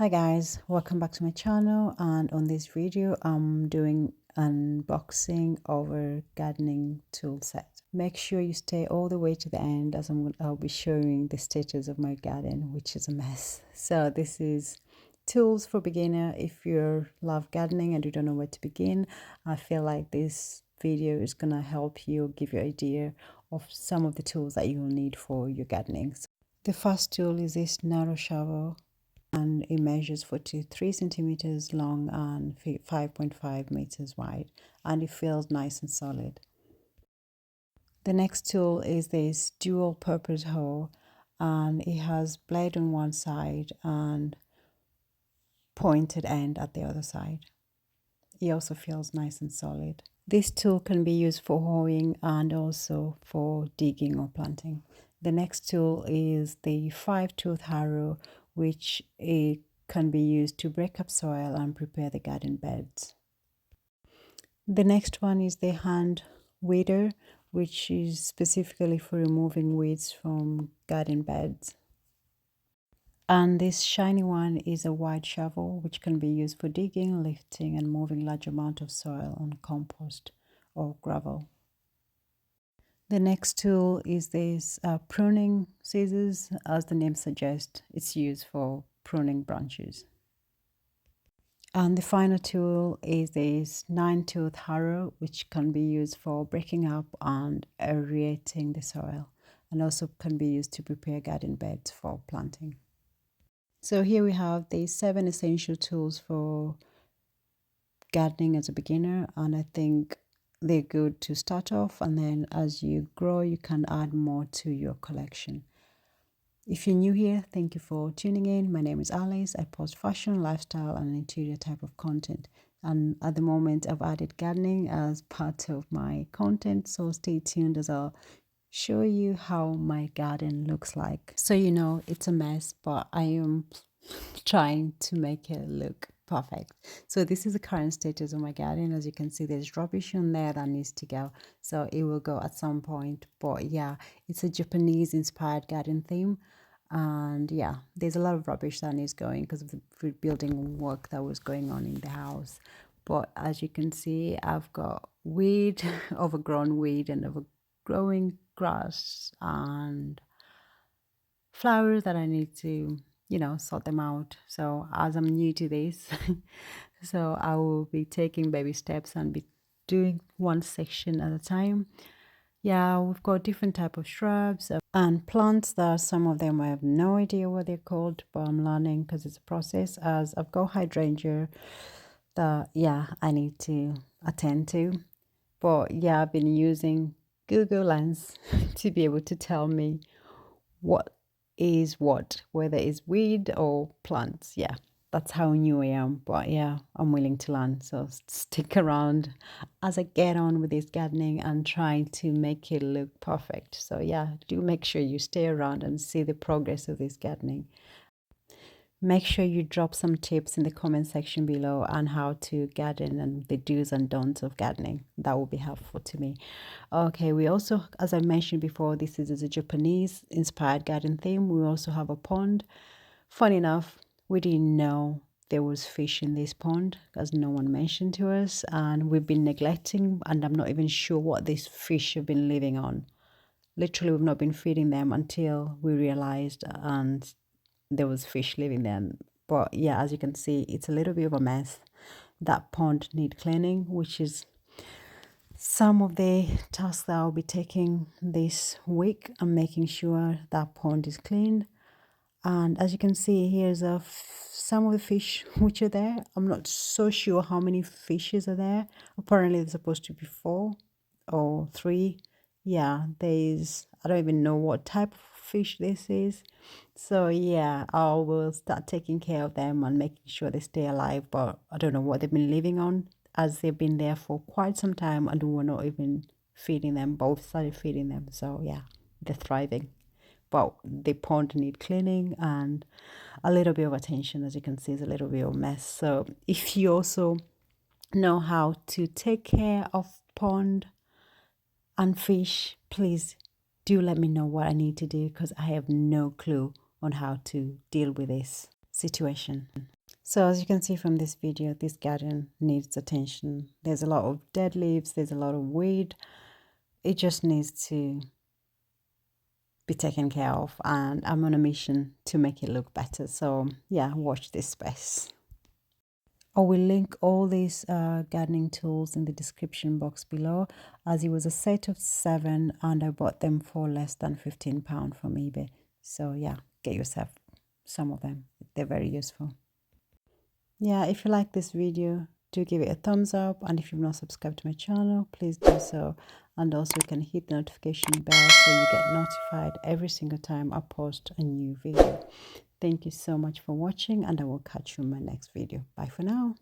Hi guys, welcome back to my channel, and on this video I'm doing unboxing of a gardening tool set. Make sure you stay all the way to the end as I'll be showing the status of my garden, which is a mess. So this is tools for beginner. If you love gardening and you don't know where to begin, I feel like this video is gonna help you, give you an idea of some of the tools that you will need for your gardening. So the first tool is this narrow shovel, and it measures 43 centimeters long and 5.5 meters wide, and it feels nice and solid. The next tool is this dual purpose hoe, and it has blade on one side and pointed end at the other side. It also feels nice and solid. This tool can be used for hoeing and also for digging or planting. The next tool is the 5-tooth harrow, which it can be used to break up soil and prepare the garden beds. The next one is the hand weeder, which is specifically for removing weeds from garden beds. And this shiny one is a wide shovel, which can be used for digging, lifting, and moving large amount of soil on compost or gravel. The next tool is this pruning scissors. As the name suggests, it's used for pruning branches. And the final tool is this 9-tooth harrow, which can be used for breaking up and aerating the soil, and also can be used to prepare garden beds for planting. So here we have the 7 essential tools for gardening as a beginner, and I think they're good to start off, and then as you grow you can add more to your collection. If you're new here, thank you for tuning in. My name is Alice. I post fashion, lifestyle, and interior type of content. And at the moment, I've added gardening as part of my content. So stay tuned as I'll show you how my garden looks like. So you know, it's a mess, but I am trying to make it look perfect. So this is the current status of my garden. As you can see, there's rubbish on there that needs to go, so it will go at some point. But yeah, it's a Japanese inspired garden theme, and yeah, there's a lot of rubbish that needs going because of the rebuilding work that was going on in the house. But as you can see, I've got weed, overgrown weed, and overgrowing grass and flowers that I need to, sort them out. So as I'm new to this, so I will be taking baby steps and be doing one section at a time. Yeah, we've got different type of shrubs and plants that some of them I have no idea what they're called, but I'm learning because it's a process. As I've got hydrangea that, yeah, I need to attend to. But yeah, I've been using Google Lens to be able to tell me what is what, whether it's weed or plants. Yeah, that's how new I am. But yeah, I'm willing to learn. So stick around as I get on with this gardening and trying to make it look perfect. So yeah, do make sure you stay around and see the progress of this gardening. Make sure you drop some tips in the comment section below on how to garden and the do's and don'ts of gardening. That will be helpful to me. Okay, we also, as I mentioned before, this is a Japanese inspired garden theme. We also have a pond. Funny enough, we didn't know there was fish in this pond because no one mentioned to us, and we've been neglecting, and I'm not even sure what these fish have been living on. Literally, we've not been feeding them until we realized, and there was fish living there. But yeah, as you can see, it's a little bit of a mess. That pond need cleaning, which is some of the tasks that I'll be taking this week. I'm making sure that pond is cleaned. And as you can see, here's some of the fish which are there. I'm not so sure how many fishes are there. Apparently there's supposed to be 4 or 3. Yeah, I don't even know what type of fish this is. So yeah, I will start taking care of them and making sure they stay alive. But I don't know what they've been living on, as they've been there for quite some time and we're not even feeding them. Both started feeding them. So yeah, they're thriving. But the pond need cleaning and a little bit of attention. As you can see, it's a little bit of a mess. So if you also know how to take care of pond and fish, please do let me know what I need to do, because I have no clue on how to deal with this. situation. So as you can see from this video, this garden needs attention. There's a lot of dead leaves, there's a lot of weed. It just needs to be taken care of, and I'm on a mission to make it look better. So yeah, watch this space. I will link all these gardening tools in the description box below, as it was a set of 7 and I bought them for less than £15 from eBay. So yeah, get yourself some of them. They're very useful. Yeah, if you like this video, do give it a thumbs up, and if you've not subscribed to my channel, please do so. And also you can hit the notification bell so you get notified every single time I post a new video. Thank you so much for watching, and I will catch you in my next video. Bye for now.